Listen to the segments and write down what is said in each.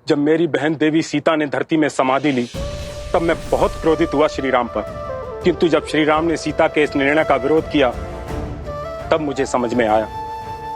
जब मेरी बहन देवी सीता ने धरती में समाधि ली तब मैं बहुत क्रोधित हुआ श्री राम पर, किंतु जब श्री राम ने सीता के इस निर्णय का विरोध किया तब मुझे समझ में आया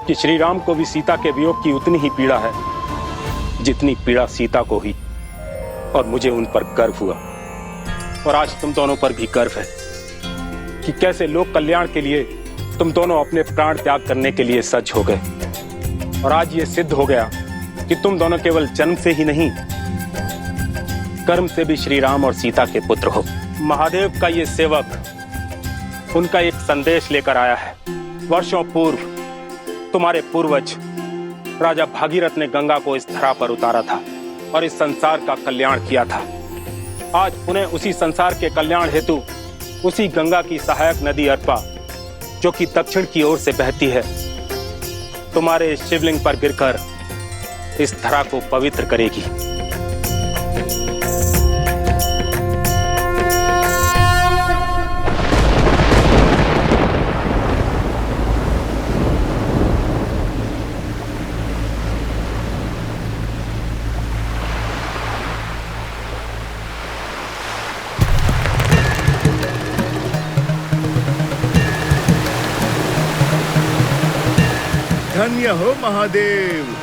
कि श्री राम को भी सीता के वियोग की उतनी ही पीड़ा है जितनी पीड़ा सीता को ही, और मुझे उन पर गर्व हुआ। और आज तुम दोनों पर भी गर्व है कि कैसे लोक कल्याण के लिए तुम दोनों अपने प्राण त्याग करने के लिए सज्ज हो गए। और आज ये सिद्ध हो गया कि तुम दोनों केवल जन्म से ही नहीं, कर्म से भी श्री राम और सीता के पुत्र हो। महादेव का ये सेवक उनका एक संदेश लेकर आया है। वर्षों पूर्व तुम्हारे पूर्वज राजा भागीरथ ने गंगा को इस धरा पर उतारा था और इस संसार का कल्याण किया था। आज पुनः उसी संसार के कल्याण हेतु उसी गंगा की सहायक नदी अर्पा, जो कि दक्षिण की ओर से बहती है, तुम्हारे शिवलिंग पर गिरकर इस धरा को पवित्र करेगी। धन्य हो महादेव।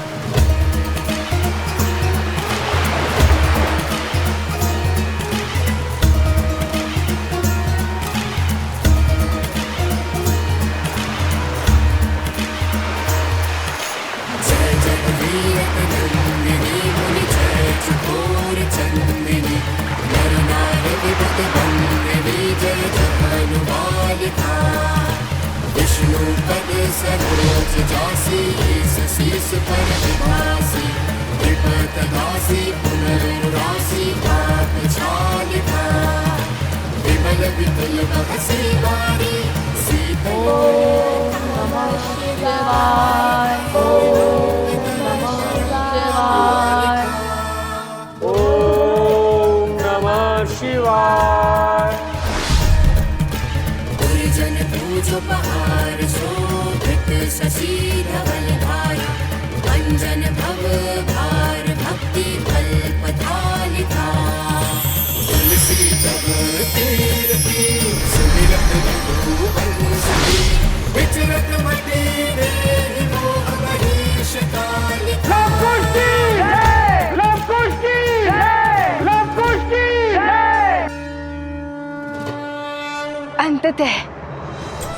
अंततः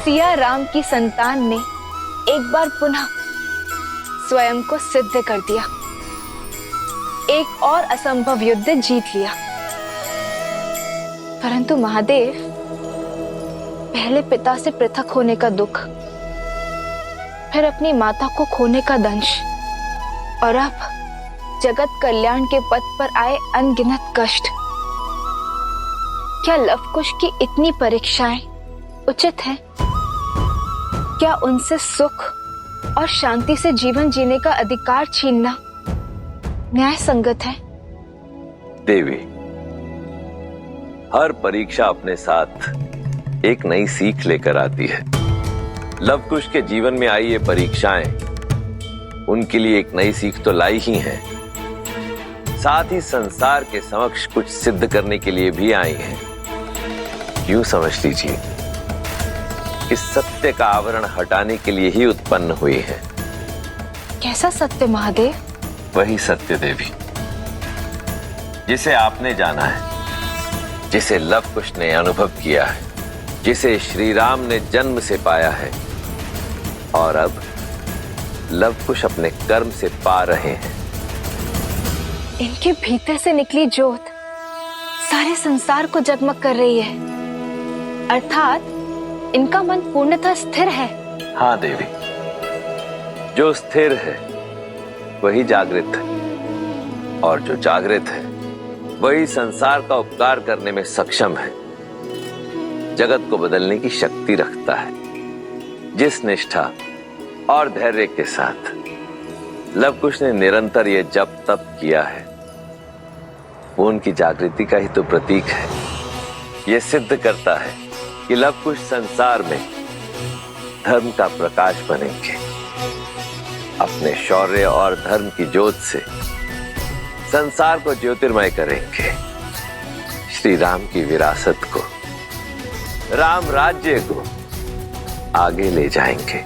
सिया राम की संतान ने एक बार पुनः स्वयं को सिद्ध कर दिया, एक और असंभव युद्ध जीत लिया। परंतु महादेव, पहले पिता से पृथक होने का दुख, फिर अपनी माता को खोने का दंश, और अब जगत कल्याण के पथ पर आए अनगिनत कष्ट। क्या लवकुश की इतनी परीक्षाएं उचित है? क्या उनसे सुख और शांति से जीवन जीने का अधिकार छीनना न्याय संगत है? देवी, हर परीक्षा अपने साथ एक नई सीख लेकर आती है। लवकुश के जीवन में आई ये परीक्षाएं उनके लिए एक नई सीख तो लाई ही हैं, साथ ही संसार के समक्ष कुछ सिद्ध करने के लिए भी आई हैं। यूं समझ लीजिए कि सत्य का आवरण हटाने के लिए ही उत्पन्न हुई है। कैसा सत्य महादेव? वही सत्य देवी जिसे आपने जाना है, जिसे लवकुश ने अनुभव किया है, जिसे श्री राम ने जन्म से पाया है, और अब लवकुश अपने कर्म से पा रहे हैं। इनके भीतर से निकली ज्योत सारे संसार को जगमग कर रही है, अर्थात इनका मन पूर्णतः स्थिर है। हाँ देवी, जो स्थिर है वही जागृत है, और जो जागृत है वही संसार का उपकार करने में सक्षम है, जगत को बदलने की शक्ति रखता है। जिस निष्ठा और धैर्य के साथ लवकुश ने निरंतर ये जप तप किया है, वो उनकी जागृति का ही तो प्रतीक है। ये सिद्ध करता है कि लवकुश संसार में धर्म का प्रकाश बनेंगे। अपने शौर्य और धर्म की ज्योत से संसार को ज्योतिर्मय करेंगे, श्री राम की विरासत को, राम राज्य को आगे ले जाएंगे।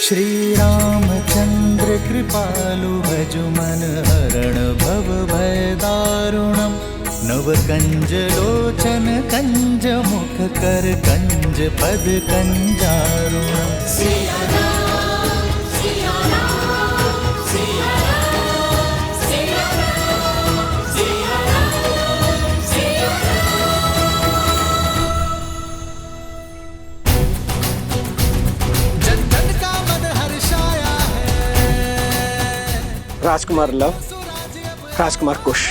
श्री रामचंद्र कृपालु भजु मन हरण भव भय दारुणम नव कंज लोचन कंज मुख कर कंज पद कंजारुणम। राजकुमार लव, राजकुमार कुश,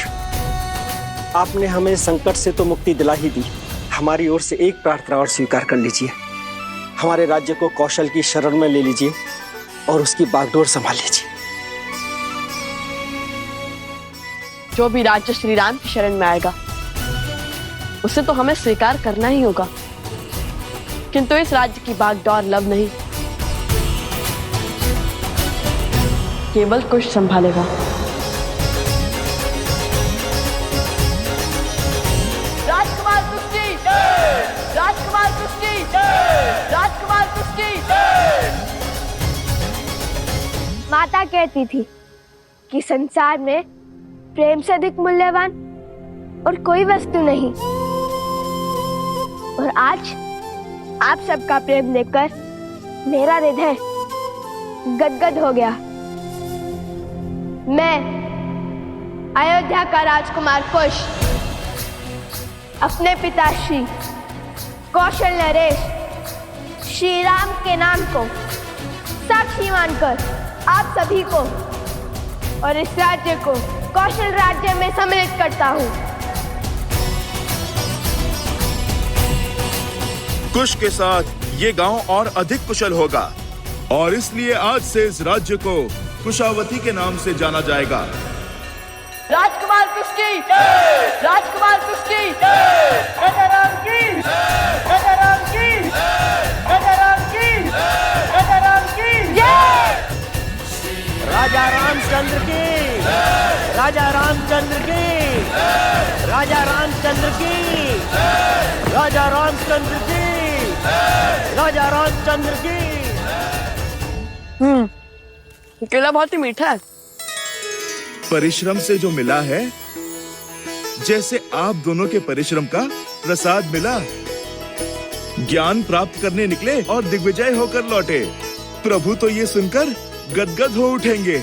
आपने हमें संकट से तो मुक्ति दिला ही दी, हमारी ओर से एक प्रार्थना और स्वीकार कर लीजिए। हमारे राज्य को कौशल की शरण में ले लीजिए और उसकी बागडोर संभाल लीजिए। जो भी राज्य श्री राम की शरण में आएगा उसे तो हमें स्वीकार करना ही होगा, किंतु इस राज्य की बागडोर लव नहीं, केवल कुश संभालेगा। राजकुमार कुश की जय, राजकुमार कुश की जय, राजकुमार कुश की जय। माता कहती थी कि संसार में प्रेम से अधिक मूल्यवान और कोई वस्तु नहीं, और आज आप सबका प्रेम देखकर मेरा हृदय गदगद हो गया। मैं अयोध्या का राजकुमार कुश अपने पिता श्री कौशल नरेश श्री राम के नाम को साक्षी मानकर आप सभी को और इस राज्य को कौशल राज्य में सम्मिलित करता हूँ। कुश के साथ ये गांव और अधिक कुशल होगा और इसलिए आज से इस राज्य को कुशावती के नाम से जाना जाएगा। राजकुमार कुश की जय, राजकुमार कुश की जय, राजा राम की जय, राजा राम की जय, राजा राम की जय, राजा राम की जय। राजा रामचंद्र की, राजा रामचंद्र की, राजा रामचंद्र की, राजा रामचंद्र की, राजा रामचंद्र की। केला बहुत ही मीठा है। परिश्रम से जो मिला है, जैसे आप दोनों के परिश्रम का प्रसाद मिला। ज्ञान प्राप्त करने निकले और दिग्विजय होकर लौटे। प्रभु तो ये सुनकर गदगद हो उठेंगे।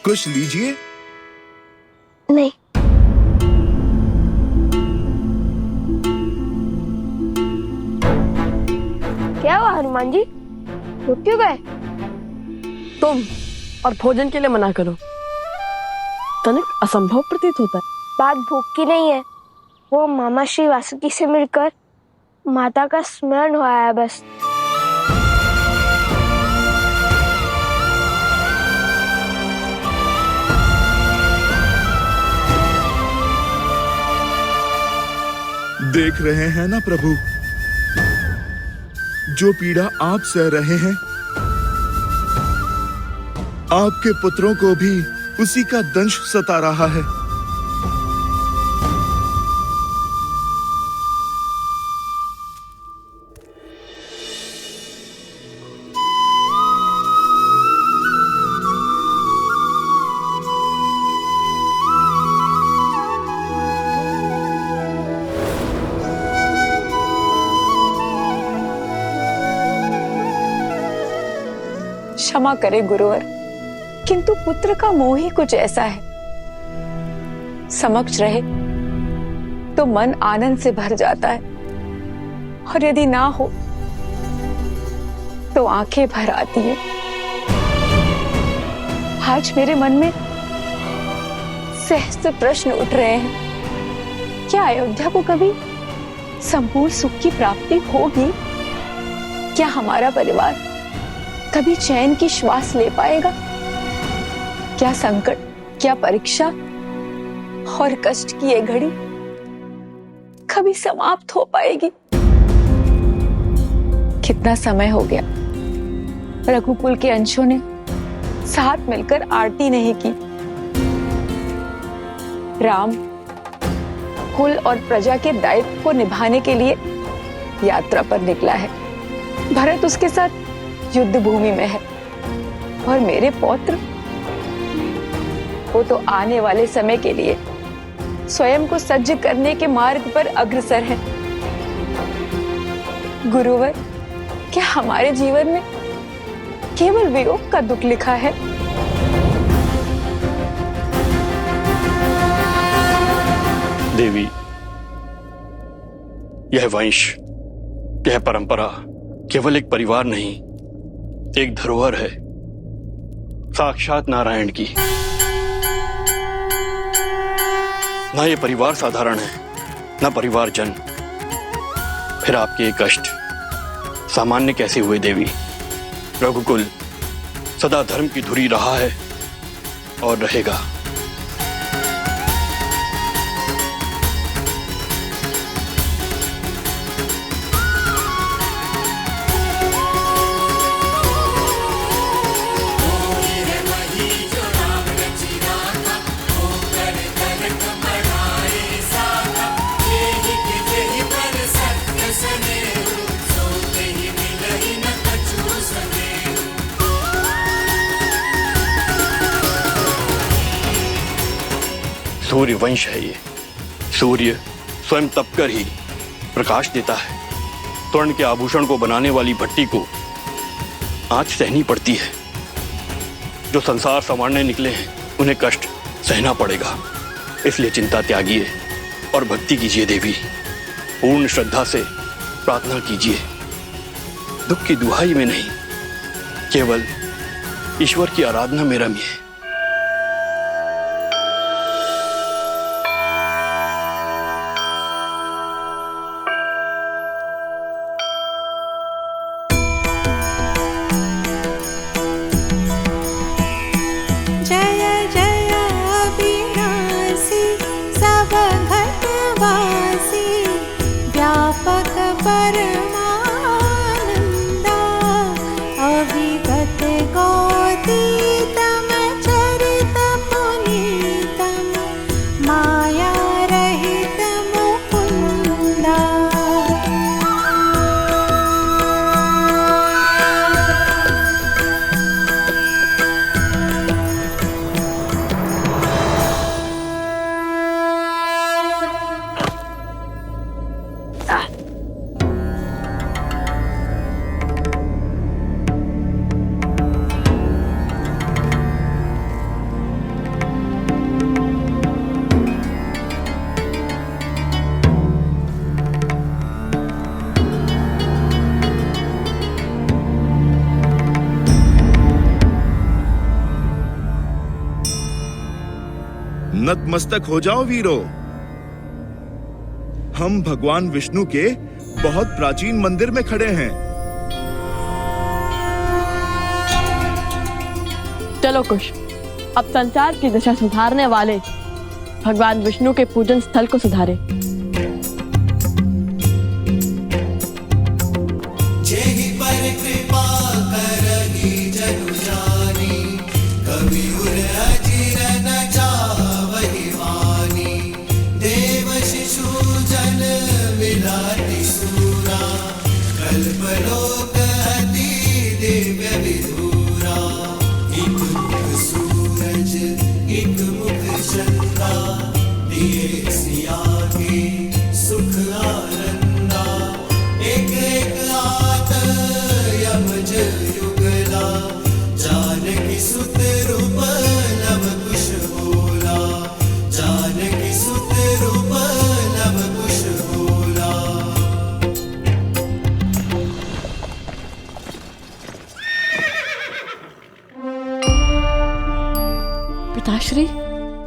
कुछ लीजिए। नहीं, क्या हुआ हनुमान जी, रुक क्यों गए? तुम और भोजन के लिए मना करो, तनिक असंभव प्रतीत होता है। बात भूख की नहीं है, वो मामा श्री वासुकी से मिलकर माता का स्मरण हुआ है बस। देख रहे हैं ना प्रभु, जो पीड़ा आप सह रहे हैं, आपके पुत्रों को भी उसी का दंश सता रहा है। क्षमा करे गुरुवर, किंतु पुत्र का मोह ही कुछ ऐसा है, समक्ष रहे तो मन आनंद से भर जाता है, और यदि ना हो तो आंखें भर आती है। आज मेरे मन में सहस्त्र प्रश्न उठ रहे हैं। क्या अयोध्या को कभी संपूर्ण सुख की प्राप्ति होगी? क्या हमारा परिवार कभी चैन की श्वास ले पाएगा? क्या संकट, क्या परीक्षा और कष्ट की ये घड़ी कभी समाप्त हो पाएगी? कितना समय हो गया रघुकुल के अंशों ने साथ मिलकर आरती नहीं की। राम कुल और प्रजा के दायित्व को निभाने के लिए यात्रा पर निकला है। भरत उसके साथ युद्ध भूमि में है और मेरे पौत्र वो तो आने वाले समय के लिए स्वयं को सज्ज करने के मार्ग पर अग्रसर है। गुरुवर, क्या हमारे जीवन में केवल वियोग का दुख लिखा है? देवी, यह वंश, यह परंपरा केवल एक परिवार नहीं, एक धरोहर है, साक्षात नारायण की। ना ये परिवार साधारण है, ना परिवार जन। फिर आपके ये कष्ट सामान्य कैसे हुए देवी? रघुकुल सदा धर्म की धुरी रहा है और रहेगा। सूर्य वंश है ये। सूर्य स्वयं तपकर ही प्रकाश देता है। स्वर्ण के आभूषण को बनाने वाली भट्टी को आंच सहनी पड़ती है। जो संसार संवारने निकले हैं उन्हें कष्ट सहना पड़ेगा। इसलिए चिंता त्यागिए और भक्ति कीजिए देवी। पूर्ण श्रद्धा से प्रार्थना कीजिए। दुख की दुहाई में नहीं, केवल ईश्वर की आराधना में रमिए। नतमस्तक हो जाओ वीरो। हम भगवान विष्णु के बहुत प्राचीन मंदिर में खड़े हैं। चलो कुश, अब संसार की दिशा सुधारने वाले भगवान विष्णु के पूजन स्थल को सुधारे। पिताश्री,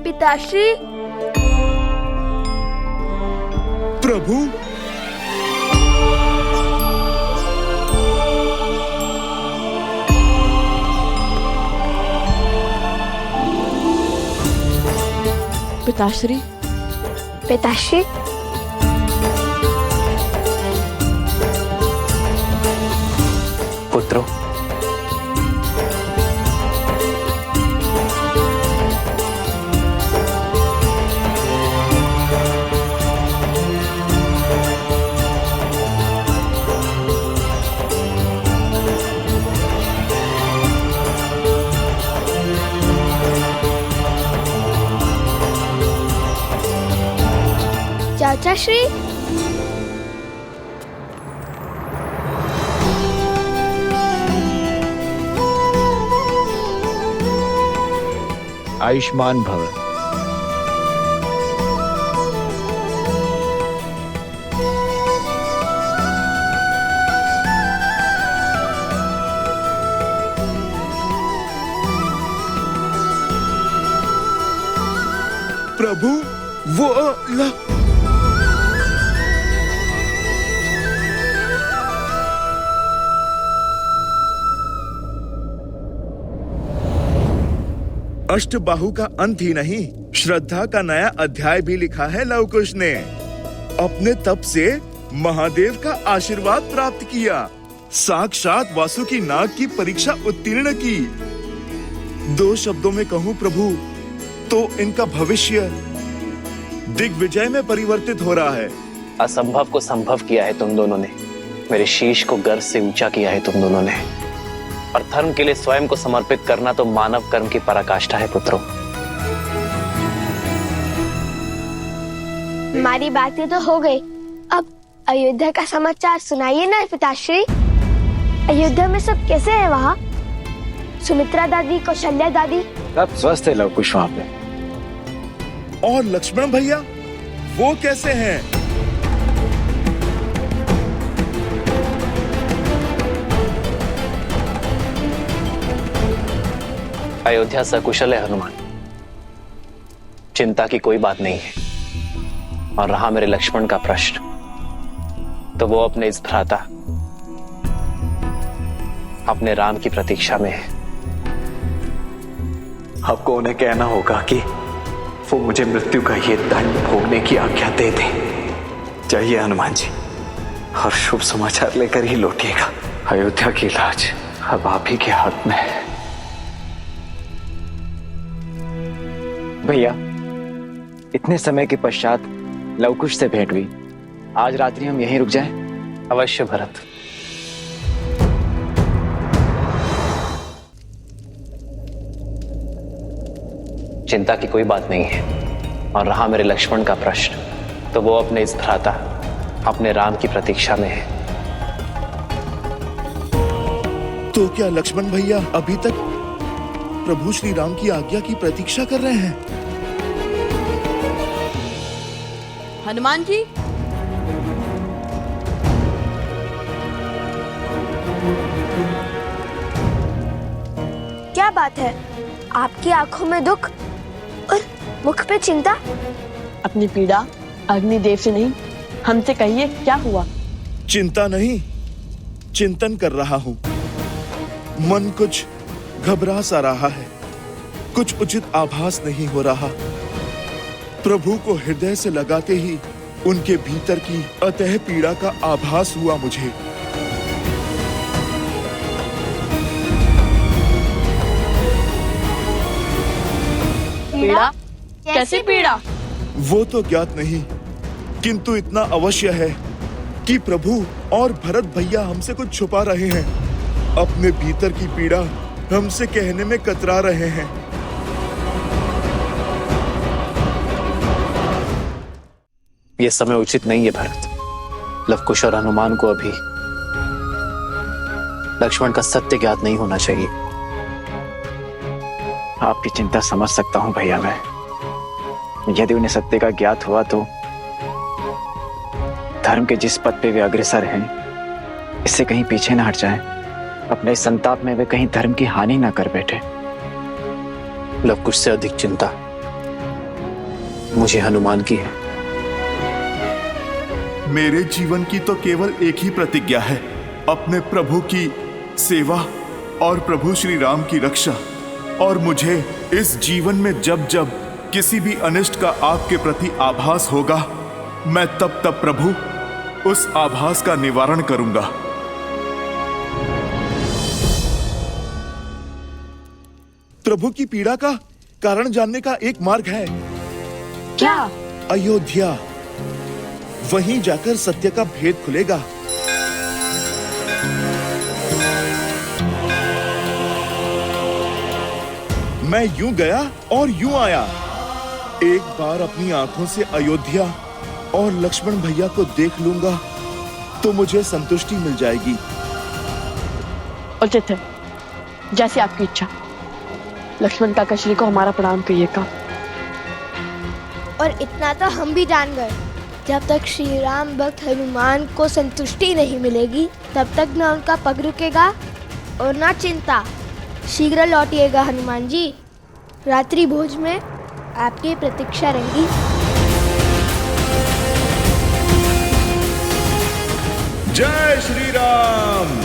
पिताश्री, प्रभु, पिताश्री, पिताश्री। पुत्रों, चाचा श्री, आयुष्मान भव। प्रभु वो अष्टबाहु का अंत ही नहीं, श्रद्धा का नया अध्याय भी लिखा है लव कुश ने। अपने तप से महादेव का आशीर्वाद प्राप्त किया, साक्षात वासुकी नाग की परीक्षा उत्तीर्ण की। दो शब्दों में कहूँ प्रभु तो इनका भविष्य दिग्विजय में परिवर्तित हो रहा है। असंभव को संभव किया है तुम दोनों ने, मेरे शीश को गर्व से ऊंचा किया है तुम दोनों ने, और धर्म के लिए स्वयं को समर्पित करना तो मानव कर्म की पराकाष्ठा है पुत्रों। हमारी बातें तो हो गई, अब अयोध्या का समाचार सुनाइए ना पिताश्री। अयोध्या में सब कैसे है वहाँ? सुमित्रा दादी, कौशल्या दादी सब स्वस्थ है लव कुश वहाँ पे। और लक्ष्मण भैया वो कैसे हैं? अयोध्या सकुशल है हनुमान, चिंता की कोई बात नहीं है। और रहा मेरे लक्ष्मण का प्रश्न, तो वो अपने इस भ्राता अपने राम की प्रतीक्षा में है। आपको उन्हें कहना होगा कि वो मुझे मृत्यु का ये दंड भोगने की आज्ञा दे दे। चाहिए हनुमान जी, और शुभ समाचार लेकर ही लौटिएगा। अयोध्या की लाज अब आप ही के हाथ में है। भैया, इतने समय के पश्चात लवकुश से भेंट हुई, आज रात्रि हम यहीं रुक जाएं? अवश्य भरत। चिंता की कोई बात नहीं है। और रहा मेरे लक्ष्मण का प्रश्न, तो वो अपने इस भ्राता अपने राम की प्रतीक्षा में है। तो क्या लक्ष्मण भैया अभी तक प्रभु श्री राम की आज्ञा की प्रतीक्षा कर रहे हैं? हनुमान जी, क्या बात है? आपकी आंखों में दुख और मुख पे चिंता। अपनी पीड़ा अग्निदेव से नहीं, हमसे कहिए क्या हुआ? चिंता नहीं, चिंतन कर रहा हूँ। मन कुछ घबरा सा रहा है, कुछ उचित आभास नहीं हो रहा। प्रभु को हृदय से लगाते ही उनके भीतर की अतः पीड़ा का आभास हुआ मुझे। पीड़ा? कैसी पीड़ा? वो तो ज्ञात नहीं, किंतु इतना अवश्य है कि प्रभु और भरत भैया हमसे कुछ छुपा रहे हैं। अपने भीतर की पीड़ा हमसे कहने में कतरा रहे हैं। ये समय उचित नहीं है भरत। लवकुश और हनुमान को अभी लक्ष्मण का सत्य ज्ञात नहीं होना चाहिए। आपकी चिंता समझ सकता हूं भैया मैं। यदि उन्हें सत्य का ज्ञात हुआ तो धर्म के जिस पद पे वे अग्रसर हैं, इससे कहीं पीछे ना हट जाएं। अपने संताप में वे कहीं धर्म की हानि ना कर बैठे। लवकुश से अधिक चिंता मुझे हनुमान की है। मेरे जीवन की तो केवल एक ही प्रतिज्ञा है, अपने प्रभु की सेवा और प्रभु श्री राम की रक्षा। और मुझे इस जीवन में जब जब किसी भी अनिष्ट का आपके प्रति आभास होगा, मैं तब तब प्रभु उस आभास का निवारण करूंगा। प्रभु की पीड़ा का कारण जानने का एक मार्ग है। क्या? अयोध्या। वहीं जाकर सत्य का भेद खुलेगा। मैं यूं गया और यूं आया। एक बार अपनी आंखों से अयोध्या और लक्ष्मण भैया को देख लूंगा तो मुझे संतुष्टि मिल जाएगी। उचित है, जैसी आपकी इच्छा। लक्ष्मण काका श्री को हमारा प्रणाम कहिएगा। और इतना तो हम भी जान गए, जब तक श्री राम भक्त हनुमान को संतुष्टि नहीं मिलेगी तब तक न उनका पग रुकेगा और ना चिंता। शीघ्र लौटिएगा हनुमान जी। रात्रि भोज में आपकी प्रतीक्षा रहेगी। जय श्री राम।